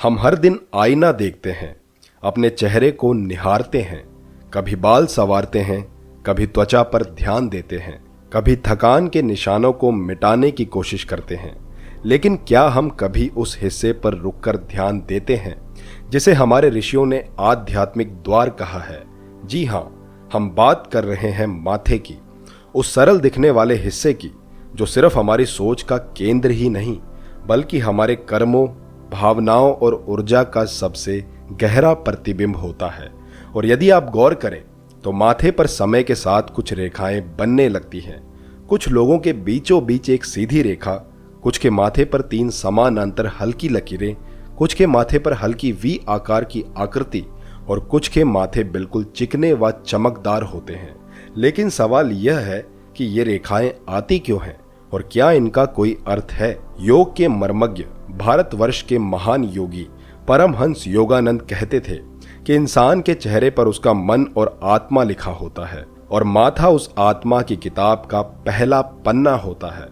हम हर दिन आईना देखते हैं, अपने चेहरे को निहारते हैं, कभी बाल संवारते हैं, कभी त्वचा पर ध्यान देते हैं, कभी थकान के निशानों को मिटाने की कोशिश करते हैं। लेकिन क्या हम कभी उस हिस्से पर रुककर ध्यान देते हैं जिसे हमारे ऋषियों ने आध्यात्मिक द्वार कहा है? जी हाँ, हम बात कर रहे हैं माथे की, उस सरल दिखने वाले हिस्से की जो सिर्फ हमारी सोच का केंद्र ही नहीं बल्कि हमारे कर्मों, भावनाओं और ऊर्जा का सबसे गहरा प्रतिबिंब होता है। और यदि आप गौर करें तो माथे पर समय के साथ कुछ रेखाएं बनने लगती हैं। कुछ लोगों के बीचों बीच एक सीधी रेखा, कुछ के माथे पर 3 समानांतर हल्की लकीरें, कुछ के माथे पर हल्की वी आकार की आकृति और कुछ के माथे बिल्कुल चिकने व चमकदार होते हैं। लेकिन सवाल यह है कि ये रेखाएं आती क्यों हैं और क्या इनका कोई अर्थ है? योग के मर्मज्ञ, भारतवर्ष के महान योगी परमहंस योगानंद कहते थे कि इंसान के चेहरे पर उसका मन और आत्मा लिखा होता है और माथा उस आत्मा की किताब का पहला पन्ना होता है।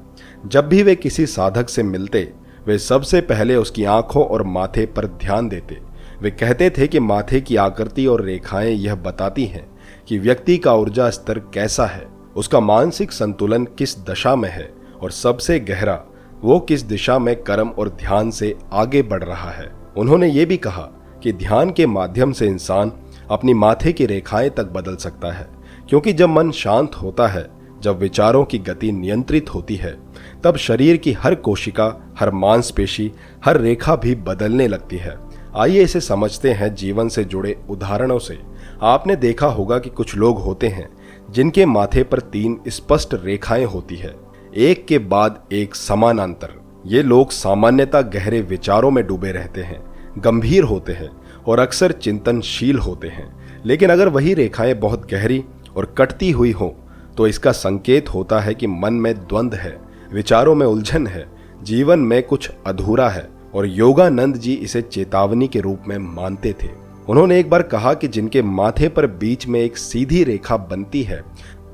जब भी वे किसी साधक से मिलते, वे सबसे पहले उसकी आंखों और माथे पर ध्यान देते। वे कहते थे कि माथे की आकृति और रेखाएं यह बताती हैं कि व्यक्ति का ऊर्जा स्तर कैसा है, उसका मानसिक संतुलन किस दशा में है और सबसे गहरा, वो किस दिशा में कर्म और ध्यान से आगे बढ़ रहा है। उन्होंने ये भी कहा कि ध्यान के माध्यम से इंसान अपनी माथे की रेखाएं तक बदल सकता है, क्योंकि जब मन शांत होता है, जब विचारों की गति नियंत्रित होती है, तब शरीर की हर कोशिका, हर मांसपेशी, हर रेखा भी बदलने लगती है। आइए इसे समझते हैं जीवन से जुड़े उदाहरणों से। आपने देखा होगा कि कुछ लोग होते हैं जिनके माथे पर 3 स्पष्ट रेखाएं होती है, एक के बाद एक समानांतर। ये लोग सामान्यतः गहरे विचारों में डूबे रहते हैं, गंभीर होते हैं और अक्सर चिंतनशील होते हैं। लेकिन अगर वही रेखाएं बहुत गहरी और कटती हुई हों तो इसका संकेत होता है कि मन में द्वंद्व है, विचारों में उलझन है, जीवन में कुछ अधूरा है। और योगानंद जी इसे चेतावनी के रूप में मानते थे। उन्होंने एक बार कहा कि जिनके माथे पर बीच में एक सीधी रेखा बनती है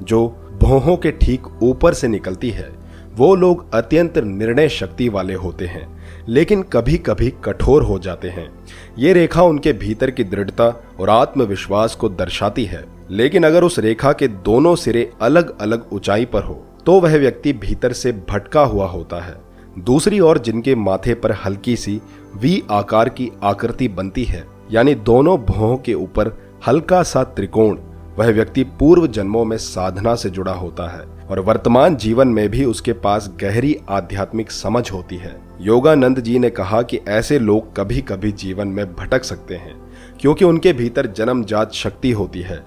जो भौहों के ठीक ऊपर से निकलती है, वो लोग अत्यंत निर्णय शक्ति वाले होते हैं, लेकिन कभी कभी कठोर हो जाते हैं। ये रेखा उनके भीतर की दृढ़ता और आत्मविश्वास को दर्शाती है। लेकिन अगर उस रेखा के दोनों सिरे अलग अलग ऊंचाई पर हो तो वह व्यक्ति भीतर से भटका हुआ होता है। दूसरी ओर जिनके माथे पर हल्की सी वी आकार की आकृति बनती है, यानी दोनों भौहों के ऊपर हल्का सा त्रिकोण, वह व्यक्ति पूर्व जन्मों में साधना से जुड़ा होता है और वर्तमान जीवन में भी उसके पास गहरी आध्यात्मिक समझ होती है। योगानंद जी ने कहा कि ऐसे लोग कभी कभी जीवन में भटक सकते हैं क्योंकि उनके भीतर जन्मजात शक्ति होती है,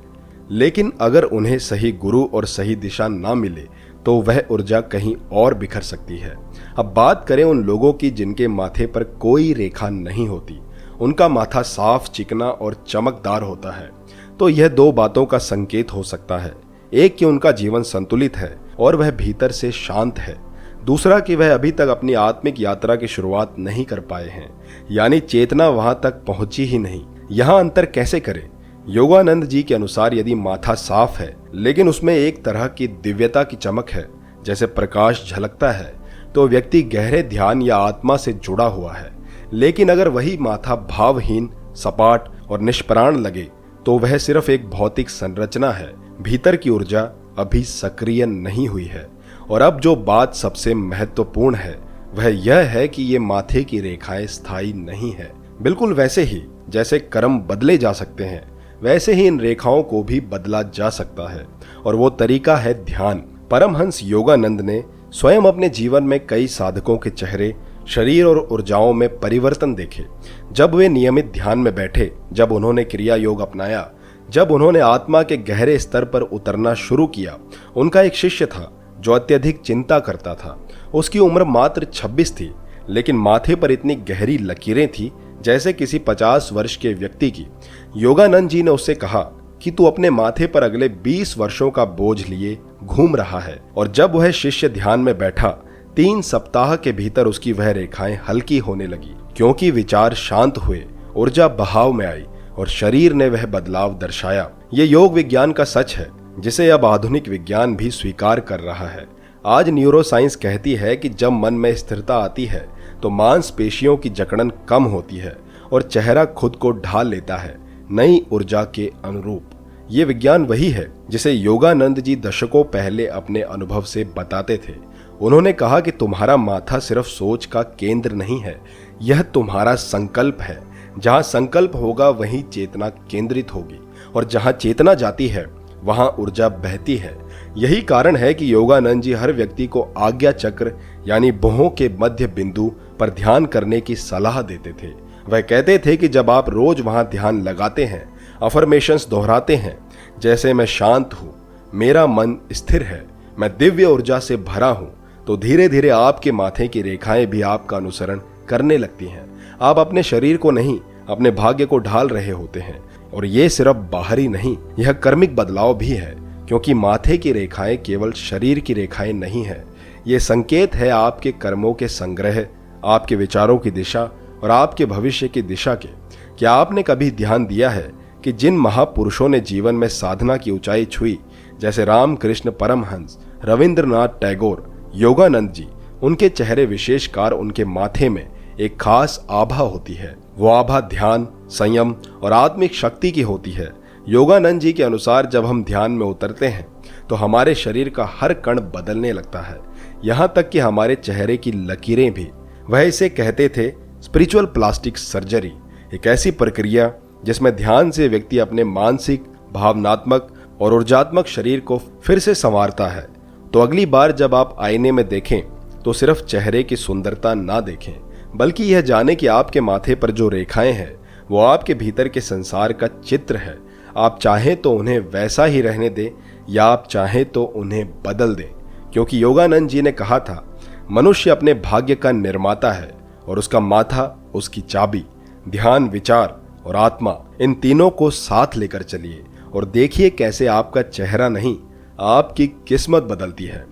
लेकिन अगर उन्हें सही गुरु और सही दिशा ना मिले तो वह ऊर्जा कहीं और बिखर सकती है। अब बात करें उन लोगों की जिनके माथे पर कोई रेखा नहीं होती, उनका माथा साफ, चिकना और चमकदार होता है, तो यह 2 बातों का संकेत हो सकता है। एक कि उनका जीवन संतुलित है और वह भीतर से शांत है। दूसरा कि वह अभी तक अपनी आत्मिक यात्रा की शुरुआत नहीं कर पाए हैं, यानी चेतना वहां तक पहुंची ही नहीं। यहां अंतर कैसे करें? योगानंद जी के अनुसार यदि माथा साफ है लेकिन उसमें एक तरह की दिव्यता की चमक है, जैसे प्रकाश झलकता है, तो व्यक्ति गहरे ध्यान या आत्मा से जुड़ा हुआ है। लेकिन अगर वही माथा भावहीन, सपाट और निष्प्राण लगे तो वह सिर्फ एक भौतिक संरचना है, भीतर की ऊर्जा अभी सक्रिय नहीं हुई है। और अब जो बात सबसे महत्वपूर्ण है वह यह है कि ये माथे की रेखाएं स्थायी नहीं है। बिल्कुल वैसे ही जैसे कर्म बदले जा सकते हैं, वैसे ही इन रेखाओं को भी बदला जा सकता है, और वो तरीका है ध्यान। परमहंस योगानंद ने स्वयं अपने जीवन में कई साधकों के चेहरे, शरीर और ऊर्जाओं में परिवर्तन देखे। जब वे नियमित ध्यान में बैठे, जब उन्होंने क्रिया योग अपनाया, जब उन्होंने आत्मा के गहरे स्तर पर उतरना शुरू किया। उनका एक शिष्य था जो अत्यधिक चिंता करता था। उसकी उम्र मात्र 26 थी, लेकिन माथे पर इतनी गहरी लकीरें थी जैसे किसी 50 वर्ष के व्यक्ति की। योगानंद जी ने उससे कहा कि तू अपने माथे पर अगले 20 वर्षों का बोझ लिए घूम रहा है। और जब वह शिष्य ध्यान में बैठा, 3 सप्ताह के भीतर उसकी वह रेखाएं हल्की होने लगी, क्योंकि विचार शांत हुए, ऊर्जा बहाव में आई और शरीर ने वह बदलाव दर्शाया। ये योग विज्ञान का सच है जिसे अब आधुनिक विज्ञान भी स्वीकार कर रहा है। आज न्यूरोसाइंस कहती है कि जब मन में स्थिरता आती है तो मांसपेशियों की जकड़न कम होती है और चेहरा खुद को ढाल लेता है नई ऊर्जा के अनुरूप। ये विज्ञान वही है जिसे योगानंद जी दशकों पहले अपने अनुभव से बताते थे। उन्होंने कहा कि तुम्हारा माथा सिर्फ सोच का केंद्र नहीं है, यह तुम्हारा संकल्प है। जहां संकल्प होगा वहीं चेतना केंद्रित होगी, और जहां चेतना जाती है वहां ऊर्जा बहती है। यही कारण है कि योगानंद जी हर व्यक्ति को आज्ञा चक्र यानी भुहों के मध्य बिंदु पर ध्यान करने की सलाह देते थे। वह कहते थे कि जब आप रोज वहां ध्यान लगाते हैं, अफर्मेशंस दोहराते हैं, जैसे मैं शांत हूं, मेरा मन स्थिर है, मैं दिव्य ऊर्जा से भरा हूं, तो धीरे धीरे आपके माथे की रेखाएं भी आपका अनुसरण करने लगती हैं। आप अपने शरीर को नहीं, अपने भाग्य को ढाल रहे होते हैं। और ये सिर्फ बाहरी नहीं, यह कर्मिक बदलाव भी है, क्योंकि माथे की रेखाएं केवल शरीर की रेखाएं नहीं है। ये संकेत है आपके कर्मों के संग्रह, आपके विचारों की दिशा और आपके भविष्य की दिशा के। क्या आपने कभी ध्यान दिया है कि जिन महापुरुषों ने जीवन में साधना की ऊंचाई छुई, जैसे रामकृष्ण परमहंस, रविंद्रनाथ टैगोर, योगानंद जी, उनके चेहरे विशेषकर उनके माथे में एक खास आभा होती है। वो आभा ध्यान, संयम और आत्मिक शक्ति की होती है। योगानंद जी के अनुसार जब हम ध्यान में उतरते हैं तो हमारे शरीर का हर कण बदलने लगता है, यहाँ तक कि हमारे चेहरे की लकीरें भी। वह इसे कहते थे स्पिरिचुअल प्लास्टिक सर्जरी, एक ऐसी प्रक्रिया जिसमें ध्यान से व्यक्ति अपने मानसिक, भावनात्मक और ऊर्जात्मक शरीर को फिर से संवारता है। तो अगली बार जब आप आईने में देखें तो सिर्फ चेहरे की सुंदरता ना देखें, बल्कि यह जाने कि आपके माथे पर जो रेखाएं हैं वो आपके भीतर के संसार का चित्र है। आप चाहें तो उन्हें वैसा ही रहने दें या आप चाहें तो उन्हें बदल दें, क्योंकि योगानंद जी ने कहा था मनुष्य अपने भाग्य का निर्माता है और उसका माथा उसकी चाबी। ध्यान, विचार और आत्मा, इन तीनों को साथ लेकर चलिए और देखिए कैसे आपका चेहरा नहीं, आपकी किस्मत बदलती है।